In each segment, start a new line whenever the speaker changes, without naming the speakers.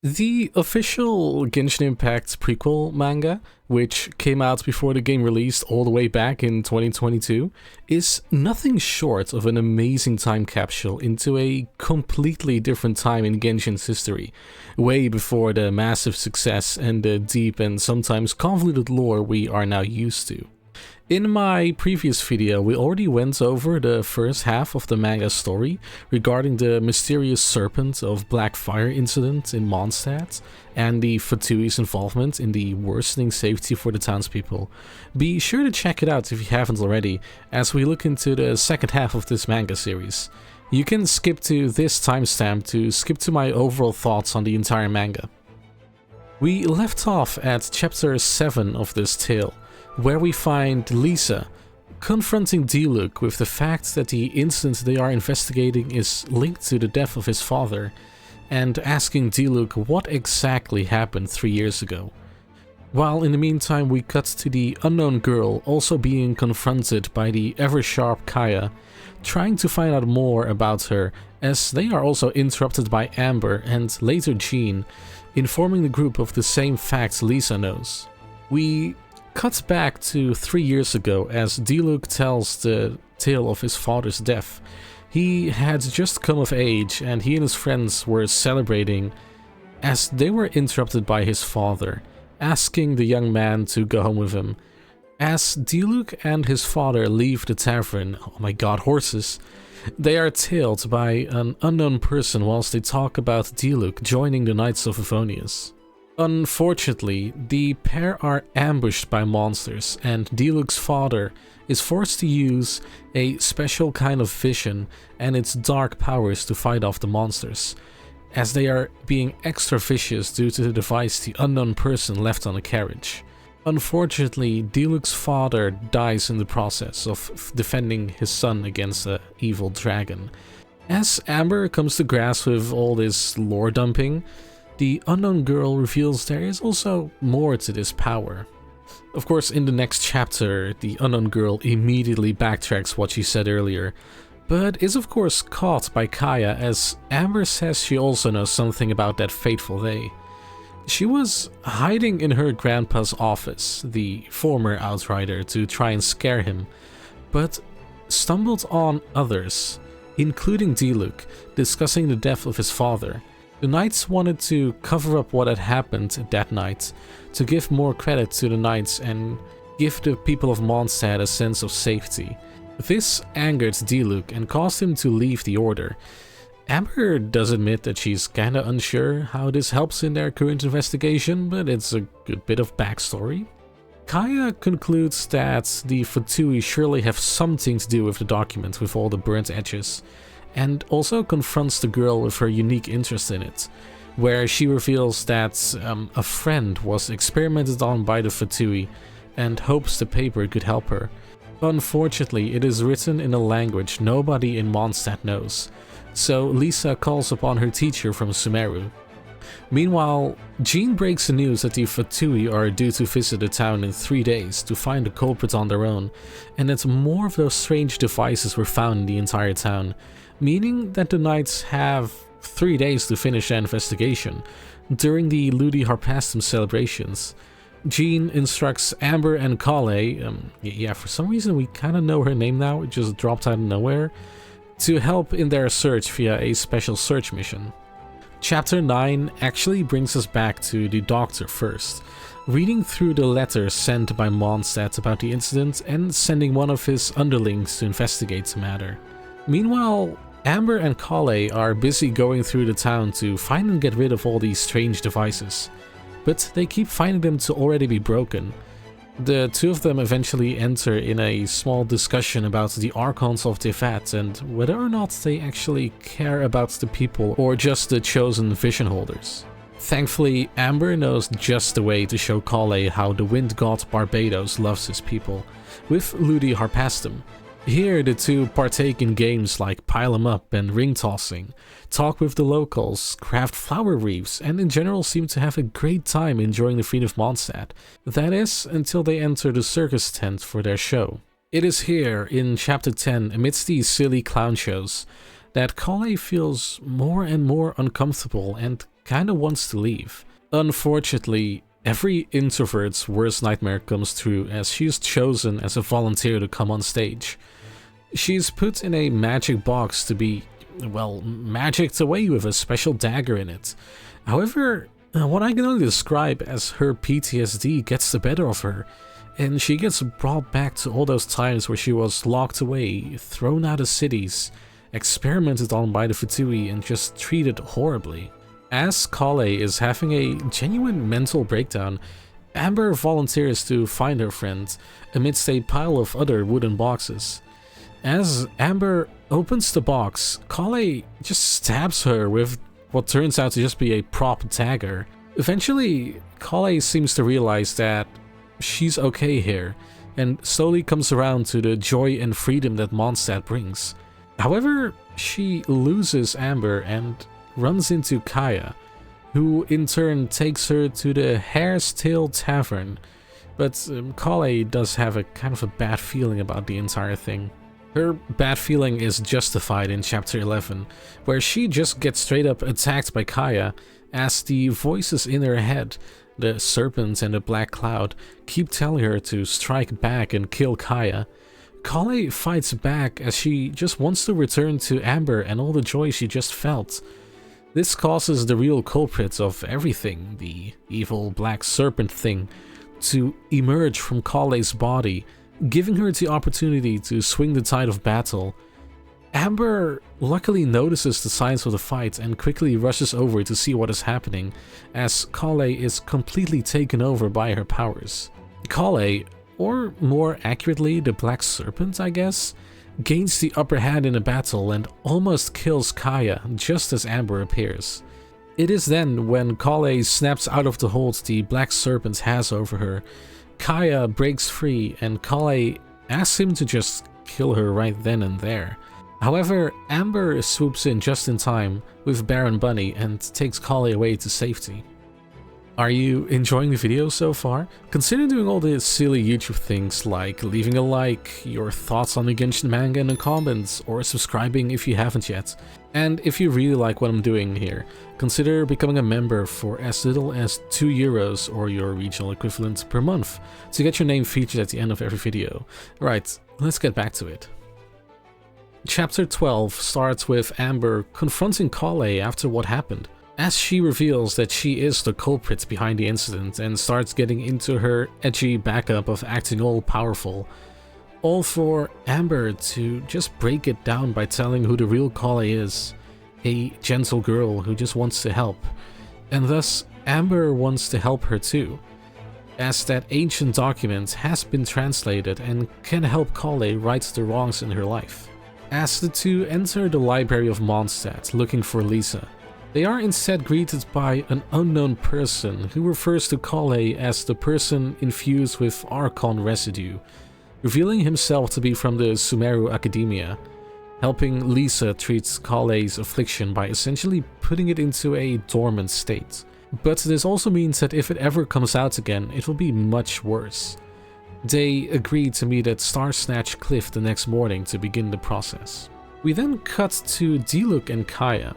The official Genshin Impact prequel manga, which came out before the game released all the way back in 2022, is nothing short of an amazing time capsule into a completely different time in Genshin's history, way before the massive success and the deep and sometimes convoluted lore we are now used to. In my previous video, we already went over the first half of the manga story regarding the mysterious serpent of Blackfire incident in Mondstadt and the Fatui's involvement in the worsening safety for the townspeople. Be sure to check it out if you haven't already, as we look into the second half of this manga series. You can skip to this timestamp to skip to my overall thoughts on the entire manga. We left off at chapter 7 of this tale, where we find Lisa confronting Diluc with the fact that the incident they are investigating is linked to the death of his father, and asking Diluc what exactly happened 3 years ago. While in the meantime we cut to the unknown girl also being confronted by the ever-sharp Kaya, trying to find out more about her, as they are also interrupted by Amber and later Jean, informing the group of the same facts Lisa knows. We cut back to 3 years ago as Diluc tells the tale of his father's death. He had just come of age and he and his friends were celebrating as they were interrupted by his father, asking the young man to go home with him. As Diluc and his father leave the tavern, oh my god, horses, they are tailed by an unknown person whilst they talk about Diluc joining the Knights of Favonius. Unfortunately, the pair are ambushed by monsters, and Diluc's father is forced to use a special kind of vision and its dark powers to fight off the monsters, as they are being extra vicious due to the device the unknown person left on the carriage. Unfortunately, Diluc's father dies in the process of defending his son against an evil dragon. As Amber comes to grasp with all this lore dumping, the unknown girl reveals there is also more to this power. Of course, in the next chapter, the unknown girl immediately backtracks what she said earlier, but is of course caught by Kaya as Amber says she also knows something about that fateful day. She was hiding in her grandpa's office, the former Outrider, to try and scare him, but stumbled on others, including Diluc, discussing the death of his father. The Knights wanted to cover up what had happened that night, to give more credit to the Knights and give the people of Mondstadt a sense of safety. This angered Diluc and caused him to leave the Order. Amber does admit that she's kinda unsure how this helps in their current investigation, but it's a good bit of backstory. Kaya concludes that the Fatui surely have something to do with the document with all the burnt edges, and also confronts the girl with her unique interest in it, where she reveals that a friend was experimented on by the Fatui and hopes the paper could help her. Unfortunately, it is written in a language nobody in Mondstadt knows, so Lisa calls upon her teacher from Sumeru. Meanwhile, Jean breaks the news that the Fatui are due to visit the town in 3 days to find the culprit on their own, and that more of those strange devices were found in the entire town, meaning that the Knights have 3 days to finish their investigation during the Ludi Harpastum celebrations. Jean instructs Amber and Kale, yeah, for some reason we kinda know her name now, it just dropped out of nowhere, to help in their search via a special search mission. Chapter 9 actually brings us back to the Doctor first, reading through the letters sent by Mondstadt about the incident and sending one of his underlings to investigate the matter. Meanwhile, Amber and Kale are busy going through the town to find and get rid of all these strange devices, but they keep finding them to already be broken. The two of them eventually enter in a small discussion about the Archons of Tevat and whether or not they actually care about the people or just the chosen vision holders. Thankfully, Amber knows just the way to show Kale how the wind god Barbados loves his people, with Ludi Harpastum. Here the two partake in games like pile 'em up and ring tossing, talk with the locals, craft flower wreaths, and in general seem to have a great time enjoying the freedom of Mondstadt. That is, until they enter the circus tent for their show. It is here, in chapter 10, amidst these silly clown shows, that Kale feels more and more uncomfortable and kinda wants to leave. Unfortunately, every introvert's worst nightmare comes true as she's chosen as a volunteer to come on stage. She's put in a magic box to be, well, magicked away with a special dagger in it. However, what I can only describe as her PTSD gets the better of her, and she gets brought back to all those times where she was locked away, thrown out of cities, experimented on by the Fatui, and just treated horribly. As Kale is having a genuine mental breakdown, Amber volunteers to find her friend amidst a pile of other wooden boxes. As Amber opens the box, Kale just stabs her with what turns out to just be a prop dagger. Eventually, Kale seems to realize that she's okay here, and slowly comes around to the joy and freedom that Mondstadt brings. However, she loses Amber and runs into Kaya, who in turn takes her to the Hare's Tail Tavern, but Kale does have a kind of a bad feeling about the entire thing. Her bad feeling is justified in chapter 11, where she just gets straight up attacked by Kaya as the voices in her head, the serpent and the black cloud, keep telling her to strike back and kill Kaya. Kale fights back as she just wants to return to Amber and all the joy she just felt. This causes the real culprit of everything, the evil black serpent thing, to emerge from Kale's body, giving her the opportunity to swing the tide of battle. Amber luckily notices the signs of the fight and quickly rushes over to see what is happening, as Kale is completely taken over by her powers. Kale, or more accurately the Black Serpent I guess, gains the upper hand in a battle and almost kills Kaya just as Amber appears. It is then when Kale snaps out of the hold the Black Serpent has over her. Kaya breaks free and Kale asks him to just kill her right then and there. However, Amber swoops in just in time with Baron Bunny and takes Kale away to safety. Are you enjoying the video so far? Consider doing all the silly YouTube things like leaving a like, your thoughts on the Genshin manga in the comments, or subscribing if you haven't yet. And if you really like what I'm doing here, consider becoming a member for as little as €2 or your regional equivalent per month to get your name featured at the end of every video. Right, let's get back to it. Chapter 12 starts with Amber confronting Kale after what happened, as she reveals that she is the culprit behind the incident and starts getting into her edgy backup of acting all powerful. All for Amber to just break it down by telling who the real Kale is, a gentle girl who just wants to help, and thus Amber wants to help her too, as that ancient document has been translated and can help Kale right the wrongs in her life. As the two enter the library of Mondstadt looking for Lisa, they are instead greeted by an unknown person who refers to Kale as the person infused with Archon residue, revealing himself to be from the Sumeru Academia, helping Lisa treat Kale's affliction by essentially putting it into a dormant state. But this also means that if it ever comes out again, it will be much worse. They agree to meet at Star Snatch Cliff the next morning to begin the process. We then cut to Diluc and Kaya,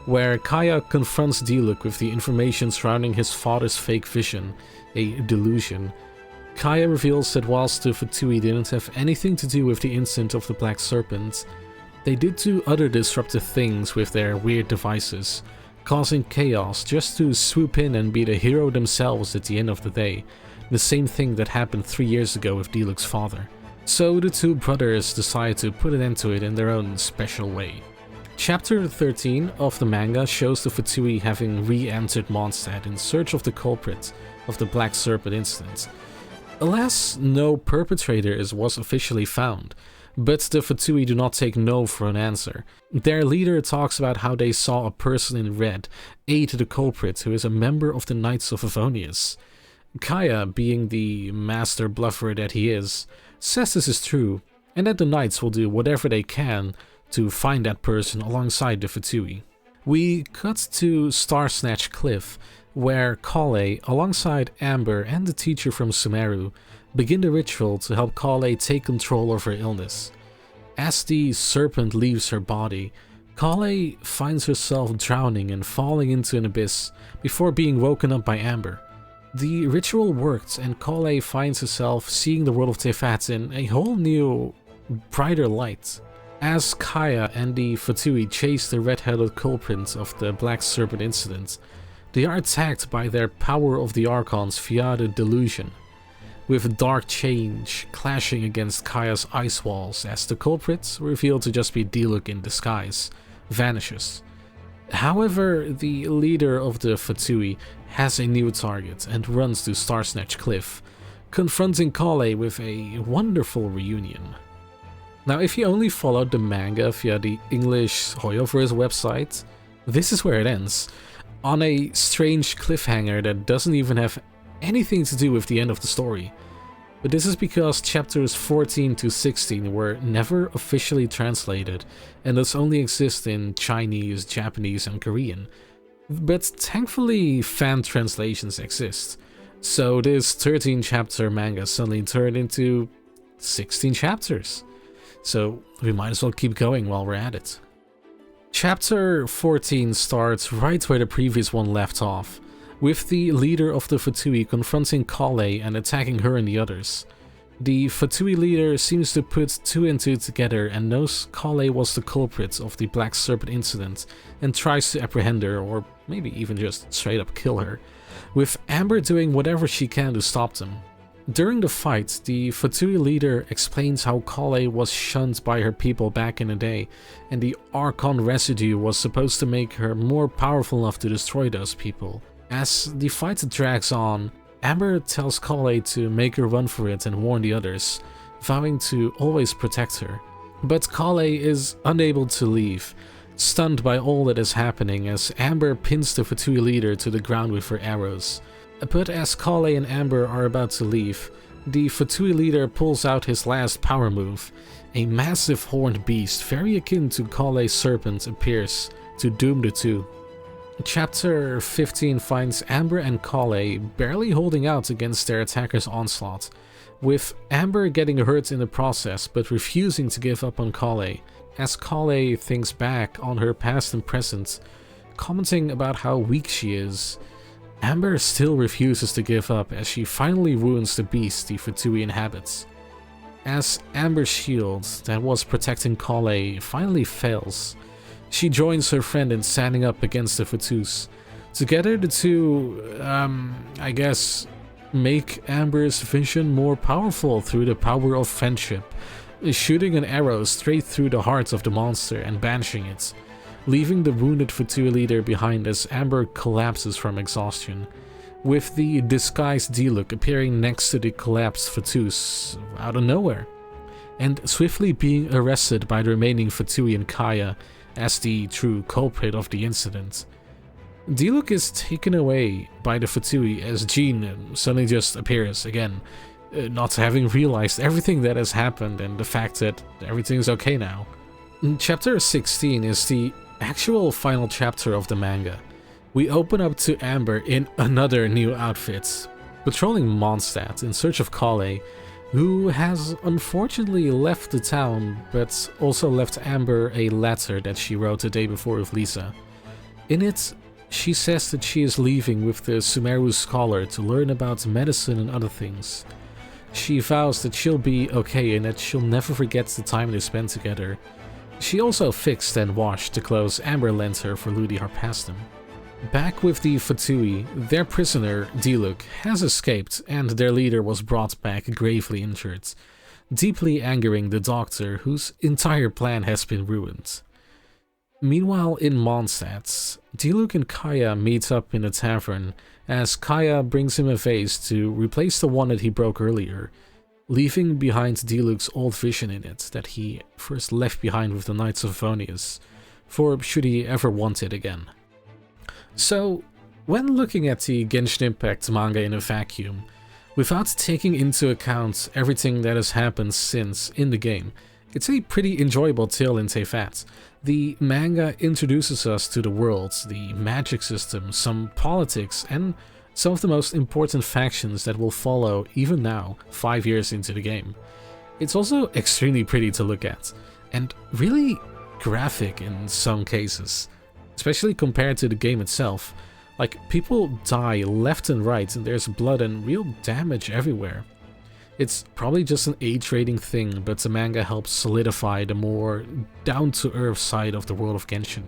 where Kaya confronts Diluc with the information surrounding his father's fake vision, a delusion. Kaya reveals that whilst the Fatui didn't have anything to do with the incident of the Black Serpent, they did do other disruptive things with their weird devices, causing chaos just to swoop in and be the hero themselves at the end of the day. The same thing that happened 3 years ago with Diluc's father. So the two brothers decide to put an end to it in their own special way. Chapter 13 of the manga shows the Fatui having re-entered Mondstadt in search of the culprit of the Black Serpent incident. Alas, no perpetrator was officially found, but the Fatui do not take no for an answer. Their leader talks about how they saw a person in red aid the culprit who is a member of the Knights of Favonius. Kaya, being the master bluffer that he is, says this is true, and that the Knights will do whatever they can to find that person alongside the Fatui. We cut to Star Snatch Cliff, where Kale, alongside Amber and the teacher from Sumeru, begin the ritual to help Kale take control of her illness. As the serpent leaves her body, Kale finds herself drowning and falling into an abyss before being woken up by Amber. The ritual worked, and Kale finds herself seeing the world of Teyvat in a whole new, brighter light. As Kaya and the Fatui chase the red-headed culprits of the Black Serpent incident, they are attacked by their Power of the Archons via the Delusion, with Dark Change clashing against Kaya's ice walls as the culprit, revealed to just be Diluc in disguise, vanishes. However, the leader of the Fatui has a new target and runs to Starsnatch Cliff, confronting Kale with a wonderful reunion. Now, if you only followed the manga via the English Hoyoverse website, this is where it ends, on a strange cliffhanger that doesn't even have anything to do with the end of the story. But this is because chapters 14 to 16 were never officially translated and thus only exist in Chinese, Japanese and Korean. But thankfully fan translations exist, so this 13 chapter manga suddenly turned into 16 chapters. So we might as well keep going while we're at it. Chapter 14 starts right where the previous one left off, with the leader of the Fatui confronting Kale and attacking her and the others. The Fatui leader seems to put two and two together and knows Kale was the culprit of the Black Serpent incident and tries to apprehend her, or maybe even just straight up kill her, with Amber doing whatever she can to stop them. During the fight, the Fatui leader explains how Kale was shunned by her people back in the day, and the Archon residue was supposed to make her more powerful enough to destroy those people. As the fight drags on, Amber tells Kale to make her run for it and warn the others, vowing to always protect her. But Kale is unable to leave, stunned by all that is happening as Amber pins the Fatui leader to the ground with her arrows. But as Kale and Amber are about to leave, the Fatui leader pulls out his last power move. A massive horned beast very akin to Kale's serpent appears to doom the two. Chapter 15 finds Amber and Kale barely holding out against their attacker's onslaught, with Amber getting hurt in the process but refusing to give up on Kale, as Kale thinks back on her past and present, commenting about how weak she is. Amber still refuses to give up as she finally wounds the beast the Fatui inhabits. As Amber's shield that was protecting Kale finally fails, she joins her friend in standing up against the Fatus. Together the two, I guess, make Amber's vision more powerful through the power of friendship, shooting an arrow straight through the heart of the monster and banishing it, leaving the wounded Fatui leader behind as Amber collapses from exhaustion, with the disguised Diluc appearing next to the collapsed Fatus out of nowhere, and swiftly being arrested by the remaining Fatui and Kaya as the true culprit of the incident. Diluc is taken away by the Fatui as Jean suddenly just appears again, not having realized everything that has happened and the fact that everything's okay now. Chapter 16 is the actual final chapter of the manga. We open up to Amber in another new outfit, patrolling Mondstadt in search of Kale, who has unfortunately left the town, but also left Amber a letter that she wrote the day before with Lisa. In it, she says that she is leaving with the Sumeru scholar to learn about medicine and other things. She vows that she'll be okay and that she'll never forget the time they spent together. She also fixed and washed the clothes Amber lent her for Ludi Harpastum. Back with the Fatui, their prisoner, Diluc, has escaped and their leader was brought back gravely injured, deeply angering the doctor whose entire plan has been ruined. Meanwhile in Mondstadt, Diluc and Kaya meet up in a tavern as Kaya brings him a vase to replace the one that he broke earlier, leaving behind Diluc's old vision in it that he first left behind with the Knights of Favonius, for should he ever want it again. So, when looking at the Genshin Impact manga in a vacuum, without taking into account everything that has happened since in the game, it's a pretty enjoyable tale in Teyvat. The manga introduces us to the world, the magic system, some politics, and some of the most important factions that will follow even now, 5 years into the game. It's also extremely pretty to look at, and really graphic in some cases, especially compared to the game itself. Like, people die left and right and there's blood and real damage everywhere. It's probably just an age rating thing, but the manga helps solidify the more down-to-earth side of the world of Genshin.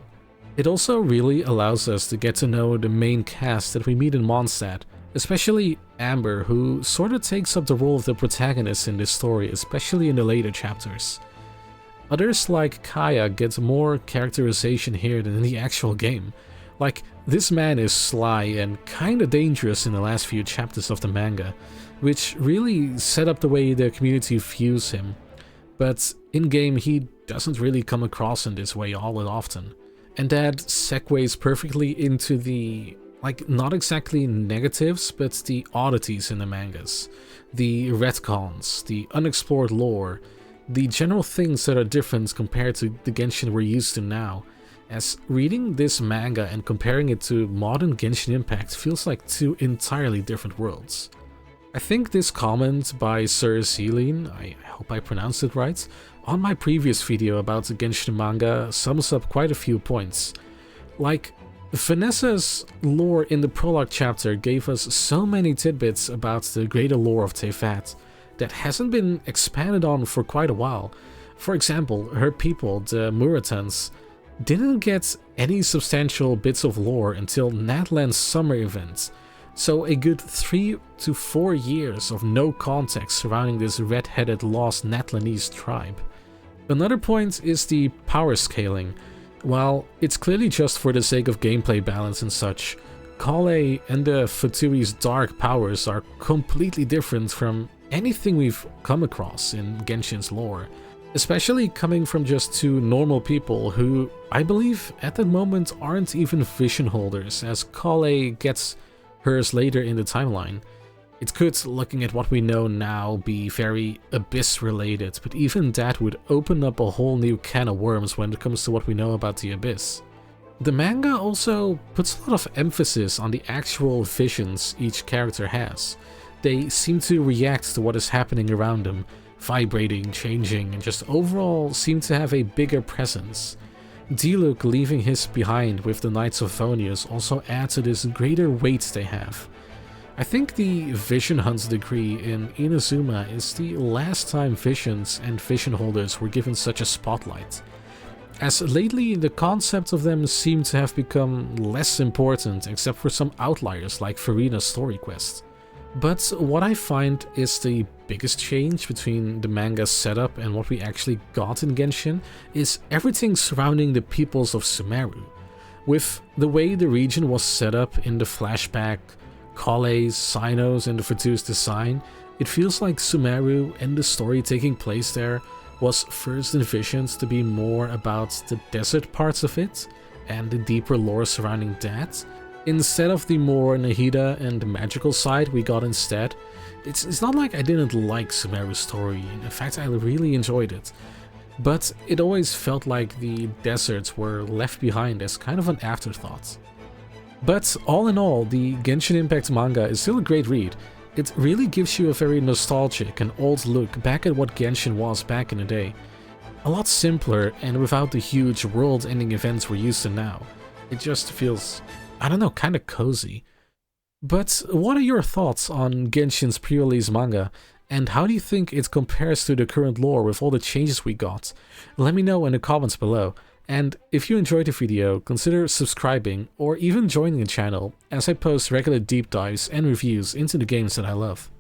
It also really allows us to get to know the main cast that we meet in Mondstadt, especially Amber, who sort of takes up the role of the protagonist in this story, especially in the later chapters. Others like Kaya get more characterization here than in the actual game. Like, this man is sly and kinda dangerous in the last few chapters of the manga, which really set up the way the community views him. But in-game he doesn't really come across in this way all that often. And that segues perfectly into the, like, not exactly negatives, but the oddities in the mangas. The retcons, the unexplored lore, the general things that are different compared to the Genshin we're used to now. As reading this manga and comparing it to modern Genshin Impact feels like two entirely different worlds. I think this comment by Sir Zeline, I hope I pronounced it right, on my previous video about the Genshin manga sums up quite a few points. Like, Vanessa's lore in the prologue chapter gave us so many tidbits about the greater lore of Teyvat that hasn't been expanded on for quite a while. For example, her people, the Muratans, didn't get any substantial bits of lore until Natlan's summer event, so a good 3 to 4 years of no context surrounding this red-headed lost Natlanese tribe. Another point is the power scaling. While it's clearly just for the sake of gameplay balance and such, Kale and the Fatui's dark powers are completely different from anything we've come across in Genshin's lore. Especially coming from just two normal people who, I believe, at the moment aren't even vision holders, as Kale gets hers later in the timeline. It could, looking at what we know now, be very Abyss related, but even that would open up a whole new can of worms when it comes to what we know about the Abyss. The manga also puts a lot of emphasis on the actual visions each character has. They seem to react to what is happening around them, vibrating, changing, and just overall seem to have a bigger presence. Diluc leaving his behind with the Knights of Vonius also adds to this greater weight they have. I think the Vision Hunt decree in Inazuma is the last time visions and vision holders were given such a spotlight, as lately the concept of them seem to have become less important except for some outliers like Farina's story quest. But what I find is the biggest change between the manga's setup and what we actually got in Genshin is everything surrounding the peoples of Sumeru. With the way the region was set up in the flashback, Kale's, Cyno's, and the Fatu's design, it feels like Sumeru and the story taking place there was first envisioned to be more about the desert parts of it and the deeper lore surrounding that, instead of the more Nahida and magical side we got instead. It's not like I didn't like Sumeru's story, in fact I really enjoyed it, but it always felt like the deserts were left behind as kind of an afterthought. But all in all, the Genshin Impact manga is still a great read. It really gives you a very nostalgic and old look back at what Genshin was back in the day. A lot simpler and without the huge world-ending events we're used to now. It just feels, I don't know, kinda cozy. But what are your thoughts on Genshin's pre-release manga, and how do you think it compares to the current lore with all the changes we got? Let me know in the comments below. And if you enjoyed the video, consider subscribing or even joining the channel, as I post regular deep dives and reviews into the games that I love.